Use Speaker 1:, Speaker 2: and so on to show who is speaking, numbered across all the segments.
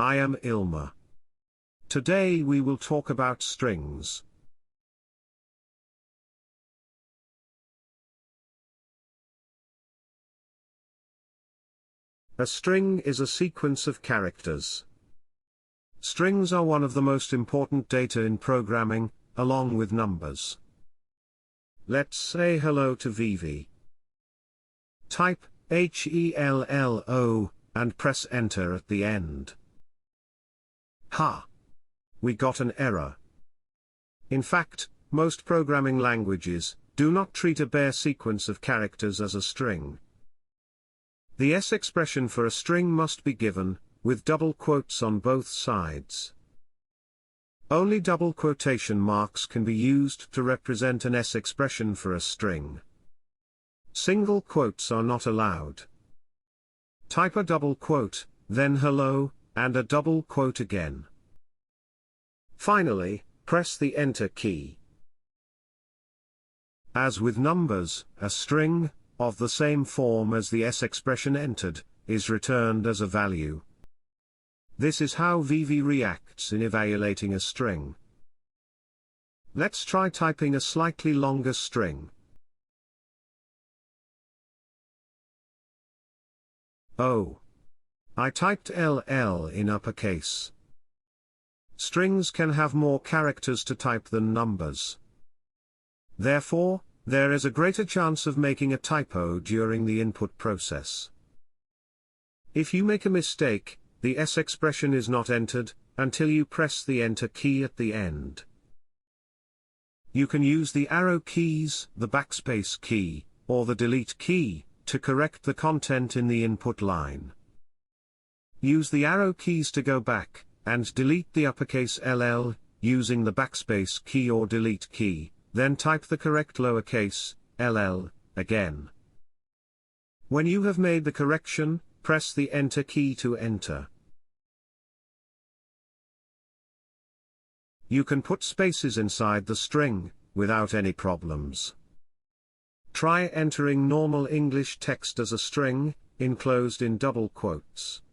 Speaker 1: I am Ilma. Today we will talk about strings. A string is a sequence of characters. Strings are one of the most important data in programming, along with numbers. Let's say hello to Viivi. Type HELLO and press enter at the end. Ha! We got an error. In fact, most programming languages do not treat a bare sequence of characters as a string. The S expression for a string must be given, with double quotes on both sides. Only double quotation marks can be used to represent an S expression for a string. Single quotes are not allowed. Type a double quote, then hello, and a double quote again. Finally, press the Enter key. As with numbers, a string, of the same form as the S expression entered, is returned as a value. This is how Viivi reacts in evaluating a string. Let's try typing a slightly longer string. Oh! I typed LL in uppercase. Strings can have more characters to type than numbers. Therefore, there is a greater chance of making a typo during the input process. If you make a mistake, the S expression is not entered, until you press the Enter key at the end. You can use the arrow keys, the backspace key, or the delete key, to correct the content in the input line. Use the arrow keys to go back, and delete the uppercase LL, using the backspace key or delete key, then type the correct lowercase ll again. When you have made the correction, press the Enter key to enter. You can put spaces inside the string, without any problems. Try entering normal English text as a string, enclosed in double quotes.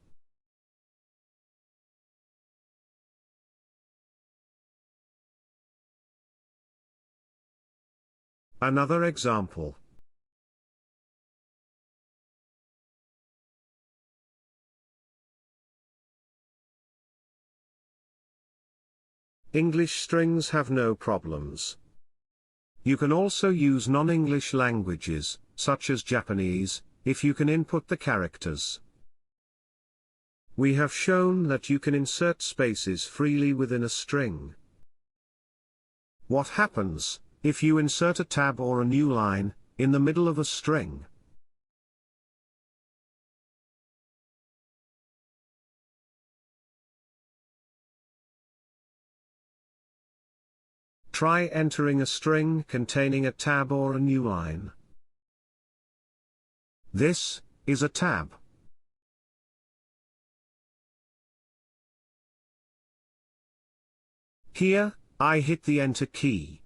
Speaker 1: Another example. English strings have no problems. You can also use non-English languages, such as Japanese, if you can input the characters. We have shown that you can insert spaces freely within a string. What happens if you insert a tab or a new line in the middle of a string? Try entering a string containing a tab or a new line. This is a tab. Here, I hit the Enter key.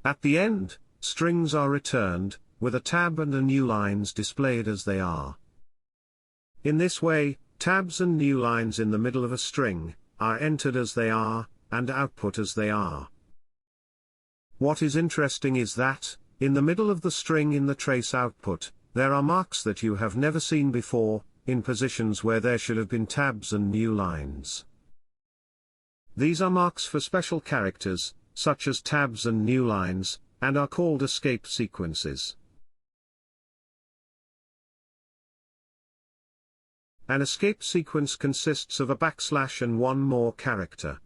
Speaker 1: At the end, strings are returned, with a tab and a new lines displayed as they are. In this way, tabs and new lines in the middle of a string are entered as they are, and output as they are. What is interesting is that, in the middle of the string in the trace output, there are marks that you have never seen before, in positions where there should have been tabs and new lines. These are marks for special characters, such as tabs and new lines, and are called escape sequences. An escape sequence consists of a backslash and one more character.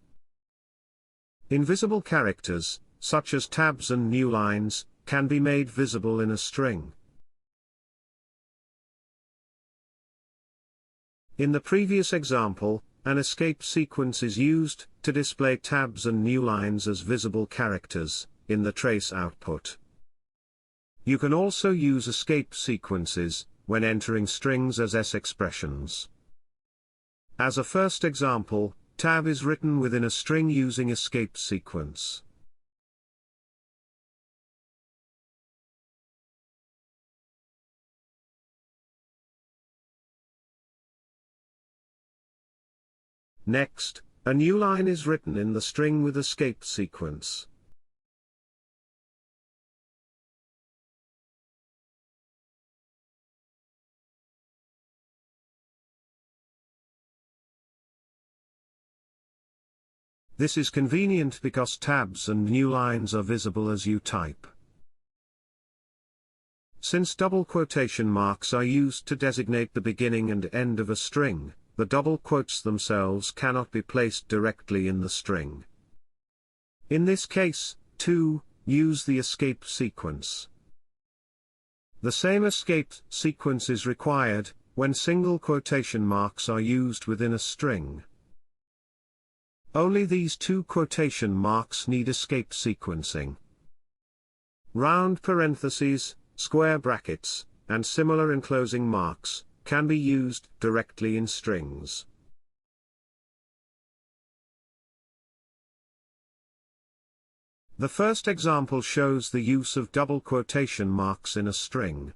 Speaker 1: Invisible characters, such as tabs and new lines, can be made visible in a string. In the previous example, an escape sequence is used to display tabs and new lines as visible characters in the trace output. You can also use escape sequences when entering strings as S expressions. As a first example, tab is written within a string using escape sequence. Next, a new line is written in the string with escape sequence. This is convenient because tabs and new lines are visible as you type. Since double quotation marks are used to designate the beginning and end of a string, the double quotes themselves cannot be placed directly in the string. In this case, too, use the escape sequence. The same escape sequence is required when single quotation marks are used within a string. Only these two quotation marks need escape sequencing. Round parentheses, square brackets, and similar enclosing marks can be used directly in strings. The first example shows the use of double quotation marks in a string.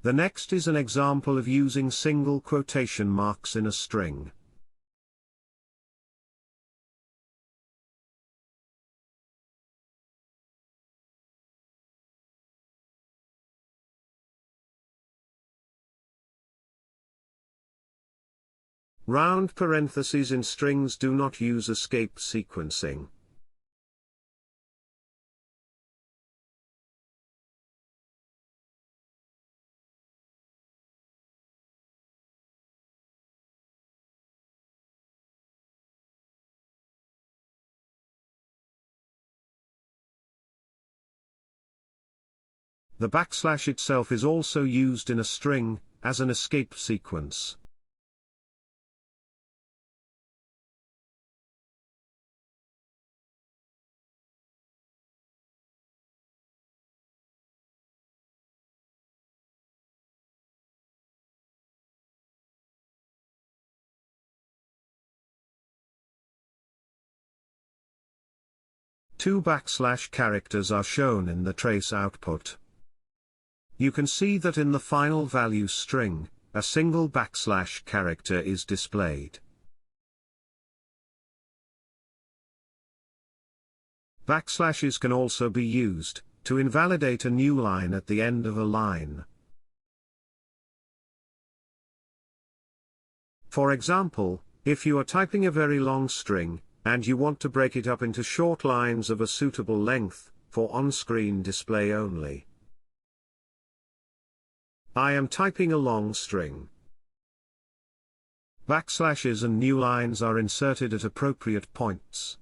Speaker 1: The next is an example of using single quotation marks in a string. Round parentheses in strings do not use escape sequencing. The backslash itself is also used in a string, as an escape sequence. Two backslash characters are shown in the trace output. You can see that in the final value string, a single backslash character is displayed. Backslashes can also be used to invalidate a new line at the end of a line. For example, if you are typing a very long string, and you want to break it up into short lines of a suitable length, for on-screen display only. I am typing a long string. Backslashes and new lines are inserted at appropriate points.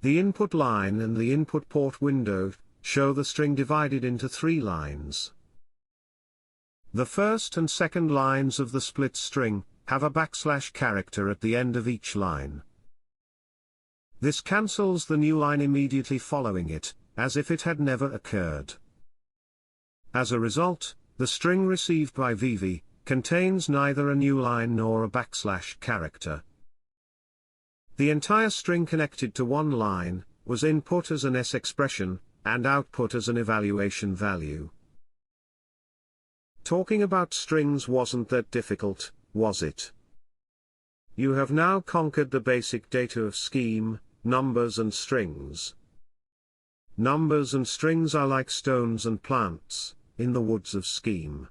Speaker 1: The input line and the input port window show the string divided into three lines. The first and second lines of the split string have a backslash character at the end of each line. This cancels the new line immediately following it, as if it had never occurred. As a result, the string received by Viivi contains neither a new line nor a backslash character. The entire string connected to one line was input as an S expression, and output as an evaluation value. Talking about strings wasn't that difficult, was it? You have now conquered the basic data of scheme, numbers and strings. Numbers and strings are like stones and plants, in the woods of scheme.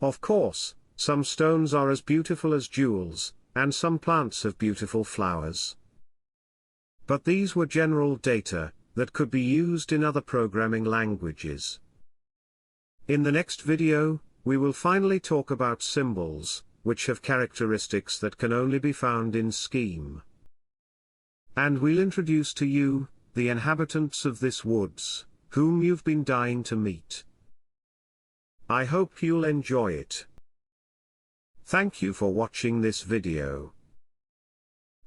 Speaker 1: Of course, some stones are as beautiful as jewels, and some plants have beautiful flowers. But these were general data that could be used in other programming languages. In the next video, we will finally talk about symbols, which have characteristics that can only be found in scheme. And we'll introduce to you the inhabitants of this woods, whom you've been dying to meet. I hope you'll enjoy it. Thank you for watching this video.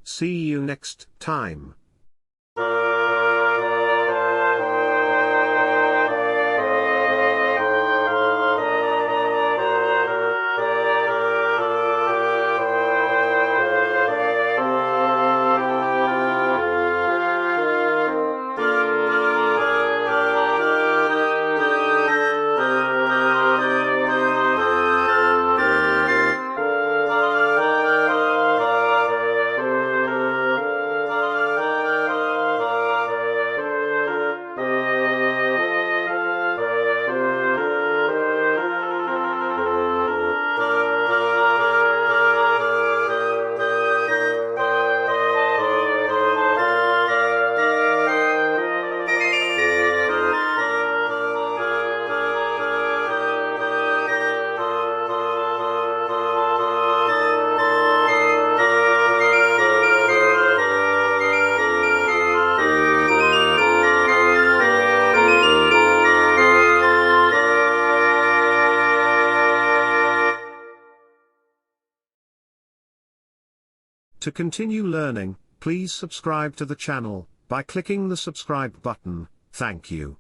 Speaker 1: See you next time. To continue learning, please subscribe to the channel by clicking the subscribe button. Thank you.